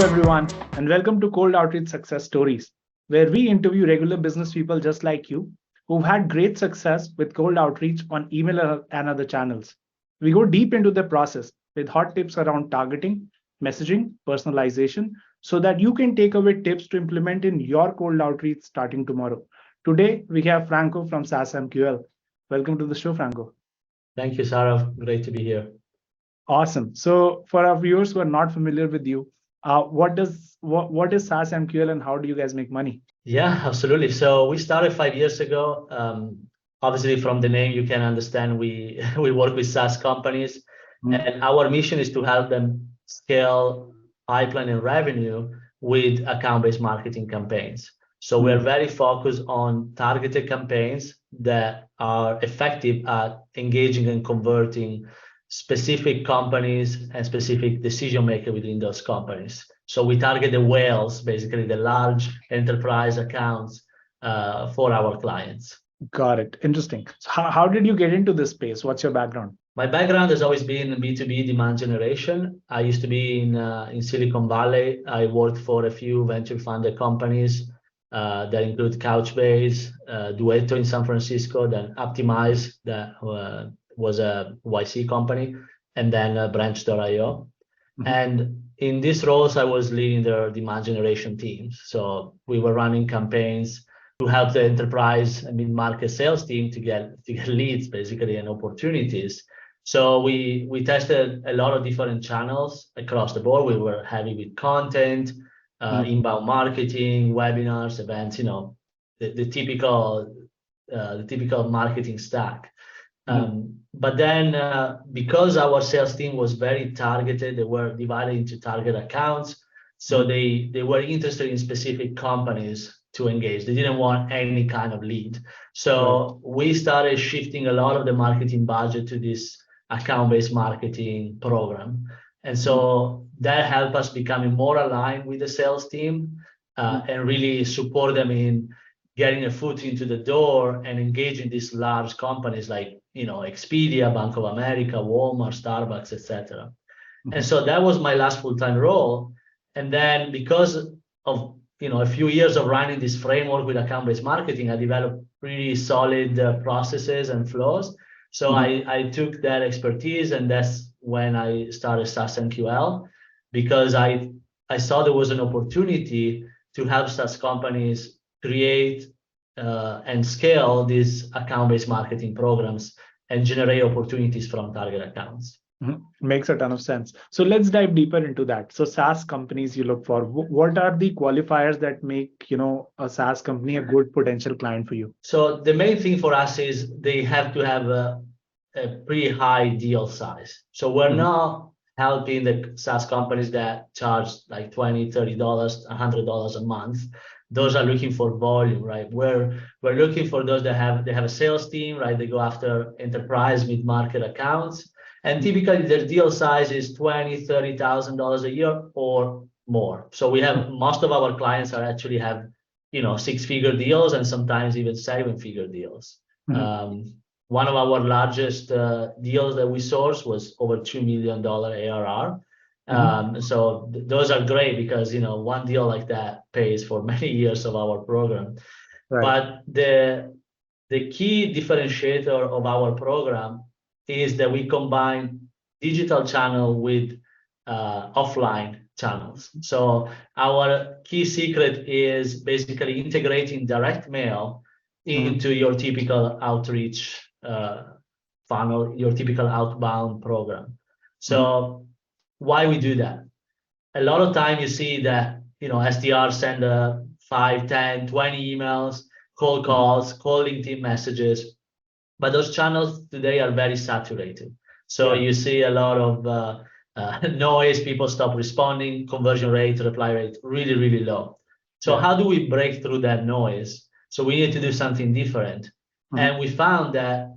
everyone, and welcome to Cold Outreach Success Stories, where we interview regular business people just like you who've had great success with cold outreach on email and other channels. We go deep into the process with hot tips around targeting, messaging, personalization, so that you can take away tips to implement in your cold outreach starting tomorrow. Today, we have Franco from SaaSMQL. Welcome to the show, Franco. Thank you, Sarah. Great to be here. Awesome. So, for our viewers who are not familiar with you, what is SaaSMQL and how do you guys make money? Yeah, absolutely. So we started 5 years ago. Obviously, from the name, you can understand we work with SaaS companies, and our mission is to help them scale pipeline and revenue with account-based marketing campaigns. So we're very focused on targeted campaigns that are effective at engaging and converting specific companies and specific decision makers within those companies. So we target the whales, basically the large enterprise accounts for our clients. Got it. Interesting. So how did you get into this space? What's your background? My background has always been B2B demand generation. I used to be in Silicon Valley. I worked for a few venture funded companies that include Couchbase, Duetto in San Francisco, then Optimize, that was a YC company, and then Branch.io. And in these roles, I was leading their demand generation teams. So we were running campaigns to help the enterprise and mid-market sales team to get leads, basically, and opportunities. So we tested a lot of different channels across the board. We were heavy with content, inbound marketing, webinars, events, the typical marketing stack. But then because our sales team was very targeted, they were divided into target accounts. So they were interested in specific companies to engage. They didn't want any kind of lead. So we started shifting a lot of the marketing budget to this account-based marketing program. And so that helped us becoming more aligned with the sales team and really support them in getting a foot into the door and engaging these large companies like Expedia, Bank of America, Walmart, Starbucks, etc. And so that was my last full-time role. And then because of a few years of running this framework with account-based marketing, I developed pretty solid processes and flows. So I took that expertise, and that's when I started SaaSMQL, because I saw there was an opportunity to help SaaS companies create and scale these account-based marketing programs and generate opportunities from target accounts. Makes a ton of sense. So let's dive deeper into that. So SaaS companies you look for, what are the qualifiers that make a SaaS company a good potential client for you? So the main thing for us is they have to have a pretty high deal size. So we're not helping the SaaS companies that charge like $20, $30, $100 a month. Those are looking for volume, right? We're looking for those that have a sales team, right? They go after enterprise mid-market accounts, and typically their deal size is $20,000, $30,000 a year or more. So we have most of our clients actually have six-figure deals and sometimes even seven-figure deals. One of our largest deals that we sourced was over $2 million ARR. So those are great because one deal like that pays for many years of our program. But the key differentiator of our program is that we combine digital channel with offline channels. So our key secret is basically integrating direct mail into your typical outreach funnel, your typical outbound program. So why we do that? A lot of time you see that SDRs send 5, 10, 20 emails, cold calls, cold LinkedIn messages, but those channels today are very saturated. So you see a lot of noise, people stop responding, conversion rate, reply rate, really, really low. So how do we break through that noise? So we need to do something different. And we found that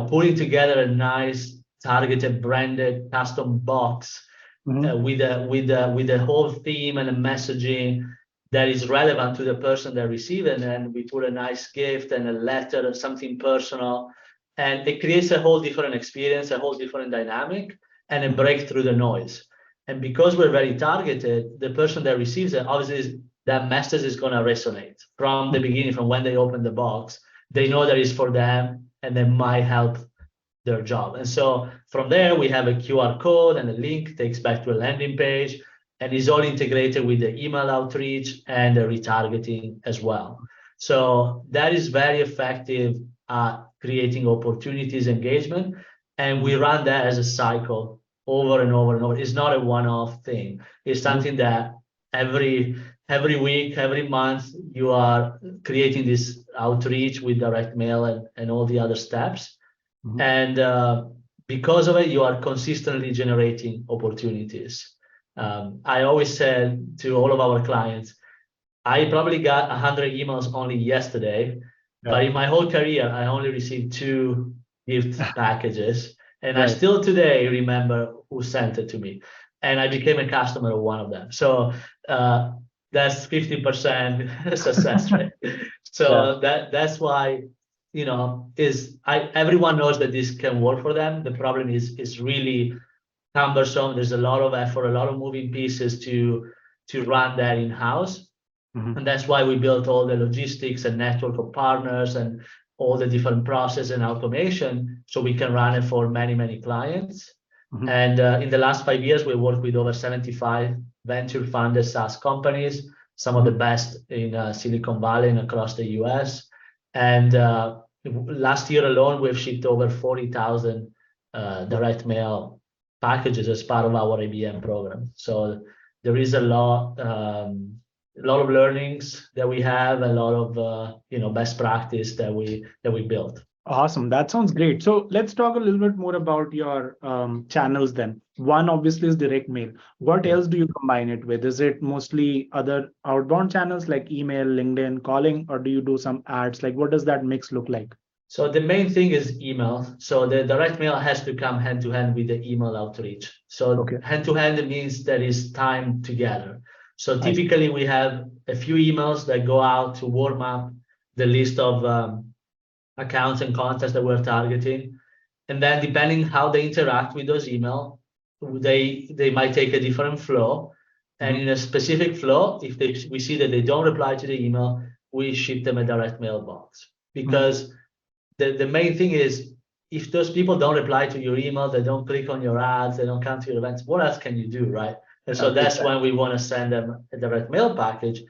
putting together a nice targeted branded custom box with a whole theme and a messaging that is relevant to the person that receives it, and then we put a nice gift and a letter and something personal, and it creates a whole different experience, a whole different dynamic, and a break through the noise. And because we're very targeted, the person that receives it, obviously that message is going to resonate from the beginning, from when they open the box. They know that it's for them and they might help their job. And so from there, we have a QR code and a link takes back to a landing page, and is all integrated with the email outreach and the retargeting as well. So that is very effective at creating opportunities, engagement, and we run that as a cycle over and over and over. It's not a one-off thing. It's something that every week, every month, you are creating this outreach with direct mail and all the other steps. And because of it, you are consistently generating opportunities. I always said to all of our clients, I probably got 100 emails only yesterday, but in my whole career, I only received 2 gift packages. And I still today remember who sent it to me. And I became a customer of one of them. So that's 50% success rate. So that's why, you know, everyone knows that this can work for them. The problem is it's really cumbersome. There's a lot of effort, a lot of moving pieces to run that in-house. And that's why we built all the logistics and network of partners and all the different process and automation so we can run it for many, many clients. And in the last 5 years, we worked with over 75 venture-funded SaaS companies, some of the best in Silicon Valley and across the US. And last year alone, we've shipped over 40,000 direct mail packages as part of our ABM program. So there is a lot of learnings that we have, a lot of best practice that we built. Awesome. That sounds great. So let's talk a little bit more about your channels then. One obviously is direct mail. What else do you combine it with? Is it mostly other outbound channels like email, LinkedIn, calling, or do you do some ads? Like what does that mix look like? So the main thing is email. So the direct mail has to come hand to hand with the email outreach. So hand to hand means there is time together. So typically we have a few emails that go out to warm up the list of accounts and contacts that we're targeting. And then depending how they interact with those emails, they might take a different flow. And in a specific flow, if we see that they don't reply to the email, we ship them a direct mail box. Because the main thing is, if those people don't reply to your email, they don't click on your ads, they don't come to your events, what else can you do, right? And so that's when we want to send them a direct mail package.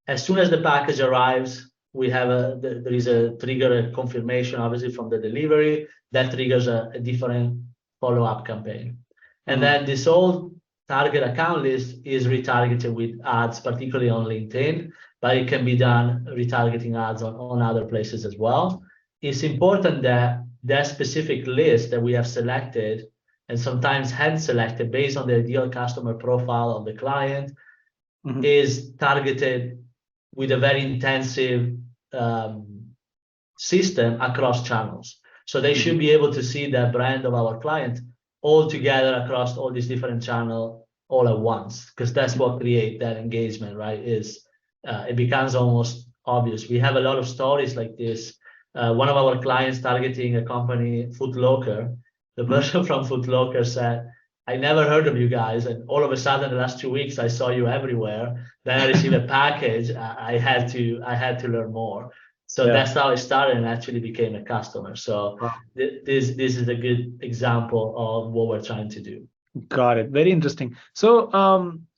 As soon as the package arrives, we have there is a trigger, a confirmation, obviously, from the delivery that triggers a different follow-up campaign. And then this whole target account list is retargeted with ads, particularly on LinkedIn, but it can be done retargeting ads on other places as well. It's important that that specific list that we have selected and sometimes hand selected based on the ideal customer profile of the client is targeted with a very intensive system across channels. So they should be able to see the brand of our client all together across all these different channels all at once, because that's what creates that engagement, right? It becomes almost obvious. We have a lot of stories like this. One of our clients targeting a company, Foot Locker, the person from Foot Locker said, I never heard of you guys, and all of a sudden the last 2 weeks I saw you everywhere. Then I received a package. I had to learn more. So that's how it started and actually became a customer. So this is a good example of what we're trying to do. Got it. Very interesting. So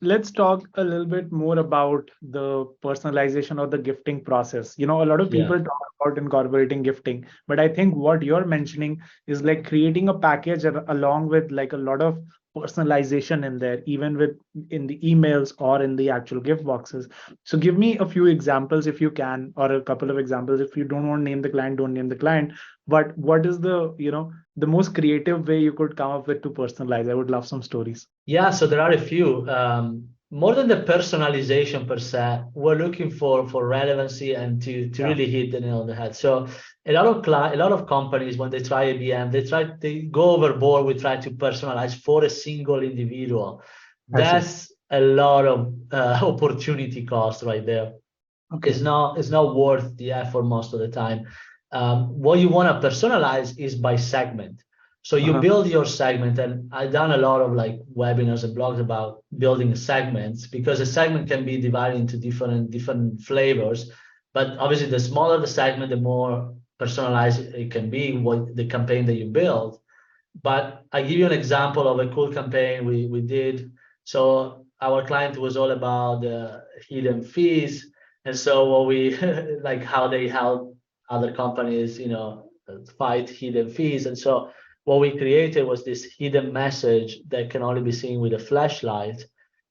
let's talk a little bit more about the personalization of the gifting process. You know, a lot of people talk about incorporating gifting, but I think what you're mentioning is like creating a package along with like a lot of personalization in there, even in the emails or in the actual gift boxes. So give me a few examples if you can, or a couple of examples. If you don't want to name the client, don't name the client. But what is the most creative way you could come up with to personalize? I would love some stories. Yeah, so there are a few. More than the personalization per se, we're looking for relevancy and to really hit the nail on the head. So a lot of companies, when they try ABM, they go overboard with trying to personalize for a single individual. That's a lot of opportunity cost right there. It's not worth the effort most of the time. What you want to personalize is by segment. So you build your segment, and I've done a lot of like webinars and blogs about building segments, because a segment can be divided into different flavors. But obviously, the smaller the segment, the more personalized it can be, what the campaign that you build. But I give you an example of a cool campaign we did. So our client was all about the hidden fees, and so what we like how they help other companies, fight hidden fees. And so what we created was this hidden message that can only be seen with a flashlight,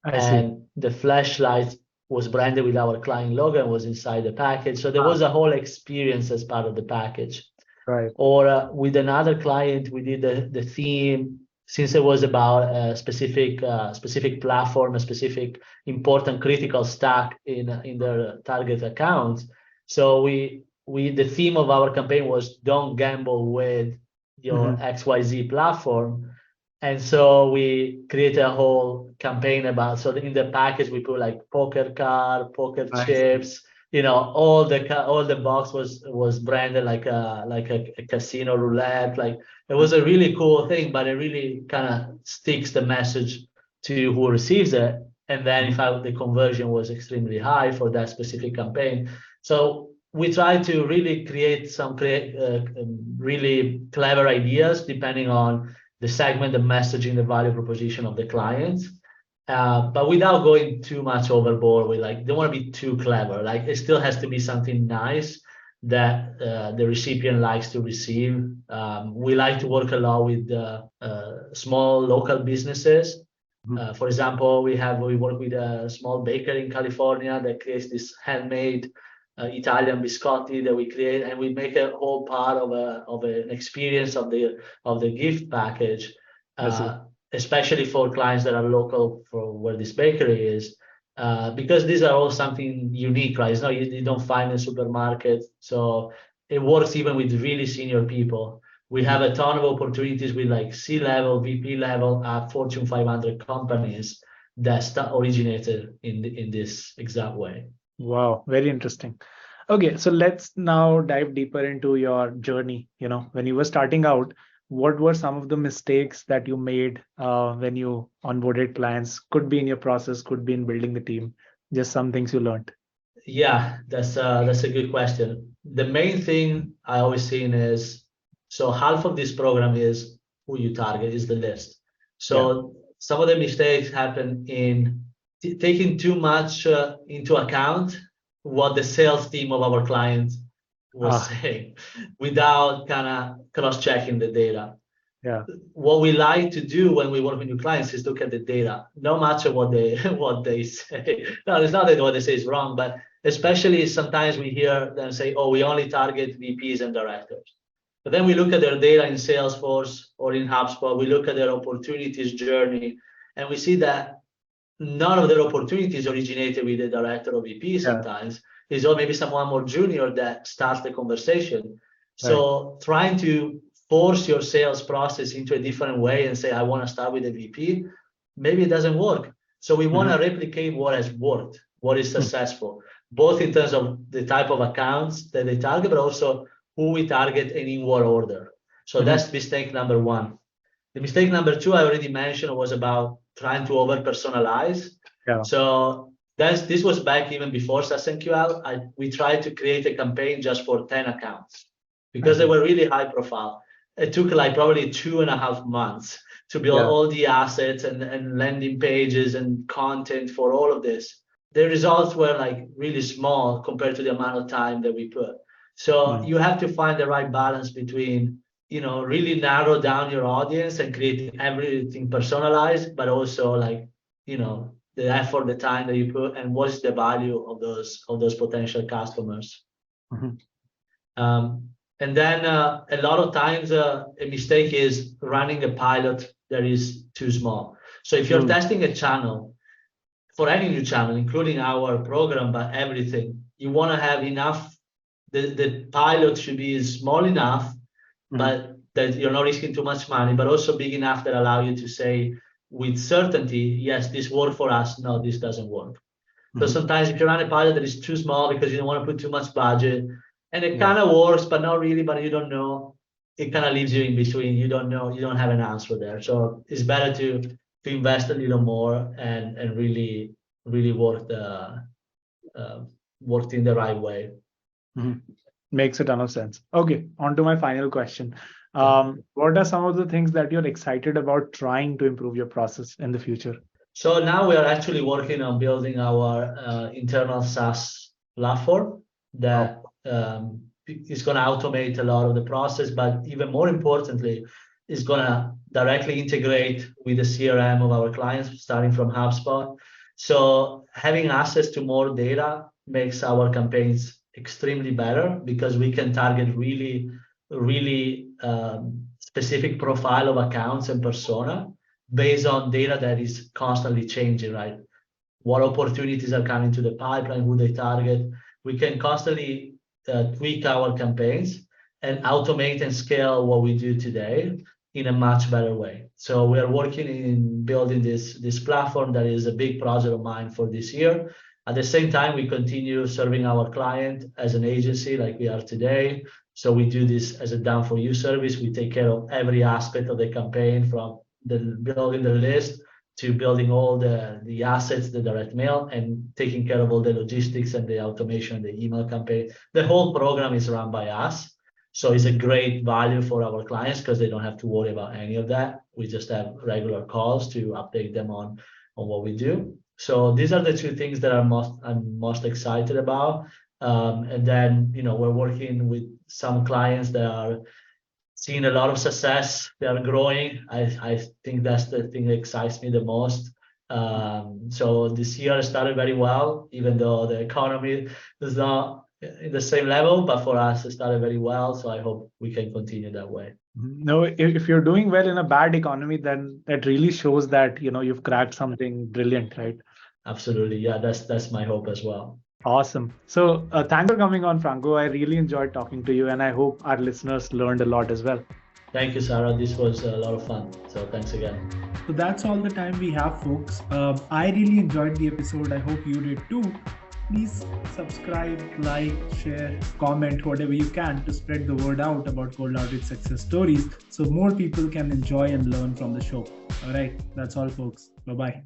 I see. and the flashlight was branded with our client logo and was inside the package. So there was a whole experience as part of the package. Right. Or with another client, we did the theme, since it was about a specific platform, a specific important critical stack in their target accounts. So the theme of our campaign was "Don't gamble with your XYZ platform." And so we created a whole campaign about, so in the package we put like poker card, poker I see. chips, all the box was branded like a casino roulette. Like, it was a really cool thing, but it really kind of sticks the message to who receives it. And then in fact the conversion was extremely high for that specific campaign. So we try to really create really clever ideas depending on the segment, the messaging, the value proposition of the clients. But without going too much overboard. We don't want to be too clever. Like, it still has to be something nice that the recipient likes to receive. We like to work a lot with small local businesses. For example, we work with a small bakery in California that creates this handmade Italian biscotti that we create, and we make a whole part of an experience of the gift package. Especially for clients that are local for where this bakery is, because these are all something unique, right? It's not, you don't find in supermarkets. So it works even with really senior people. We have a ton of opportunities with like C-level, VP level, Fortune 500 companies that originated in this exact way. Wow, very interesting. Okay, so let's now dive deeper into your journey. When you were starting out, what were some of the mistakes that you made when you onboarded clients? Could be in your process, could be in building the team. Just some things you learned. Yeah, that's a good question. The main thing I always seen is, so half of this program is who you target, is the list. So some of the mistakes happen in taking too much into account what the sales team of our client was saying without kind of cross-checking the data. What we like to do when we work with new clients is look at the data, no matter what they say. No, it's not that what they say is wrong, but especially sometimes we hear them say, "Oh, we only target VPs and directors." But then we look at their data in Salesforce or in HubSpot, we look at their opportunities journey, and we see that none of their opportunities originated with the director or VP. Sometimes it's or maybe someone more junior that starts the conversation. So trying to force your sales process into a different way and say, "I want to start with a VP," maybe it doesn't work. So we want to replicate what has worked, what is successful, both in terms of the type of accounts that they target, but also who we target and in what order. So that's mistake number one. The mistake number two, I already mentioned, was about trying to over-personalize. So this was back even before SaaSMQL. We tried to create a campaign just for 10 accounts because they were really high profile. It took like probably 2.5 months to build all the assets and landing pages and content for all of this. The results were like really small compared to the amount of time that we put. So you have to find the right balance between, really narrow down your audience and create everything personalized, but also like, the effort, the time that you put, and what's the value of those potential customers. And then a lot of times a mistake is running a pilot that is too small. So if you're testing a channel, for any new channel, including our program, but everything, you want to have enough, the pilot should be small enough, but that you're not risking too much money, but also big enough that allow you to say with certainty, yes, this worked for us, no, this doesn't work. So sometimes if you run a pilot that is too small because you don't want to put too much budget, and it kind of works, but not really, but you don't know, it kind of leaves you in between. You don't know, you don't have an answer there. So it's better to invest a little more and really work worked in the right way. Makes a ton of sense. Okay, on to my final question. Yeah. What are some of the things that you're excited about trying to improve your process in the future? So now we are actually working on building our internal SaaS platform that is going to automate a lot of the process, but even more importantly, is going to directly integrate with the CRM of our clients, starting from HubSpot. So having access to more data makes our campaigns extremely better because we can target really, really specific profile of accounts and persona based on data that is constantly changing, right? What opportunities are coming to the pipeline, who they target. We can constantly tweak our campaigns and automate and scale what we do today in a much better way. So we are working in building this platform that is a big project of mine for this year. At the same time, we continue serving our client as an agency like we are today. So we do this as a done for you service. We take care of every aspect of the campaign, from building the list to building all the assets, the direct mail, and taking care of all the logistics and the automation, the email campaign. The whole program is run by us. So it's a great value for our clients because they don't have to worry about any of that. We just have regular calls to update them on what we do. So these are the two things that I'm most excited about. And then, we're working with some clients that are seeing a lot of success. They are growing. I think that's the thing that excites me the most. So this year started very well, even though the economy is not in the same level, but for us, it started very well. So I hope we can continue that way. No, if you're doing well in a bad economy, then that really shows that, you've cracked something brilliant, right? Absolutely. Yeah, that's my hope as well. Awesome. So thanks for coming on, Franco. I really enjoyed talking to you, and I hope our listeners learned a lot as well. Thank you, Sarah. This was a lot of fun. So thanks again. So that's all the time we have, folks. I really enjoyed the episode. I hope you did too. Please subscribe, like, share, comment, whatever you can to spread the word out about cold outreach success stories so more people can enjoy and learn from the show. All right. That's all, folks. Bye-bye.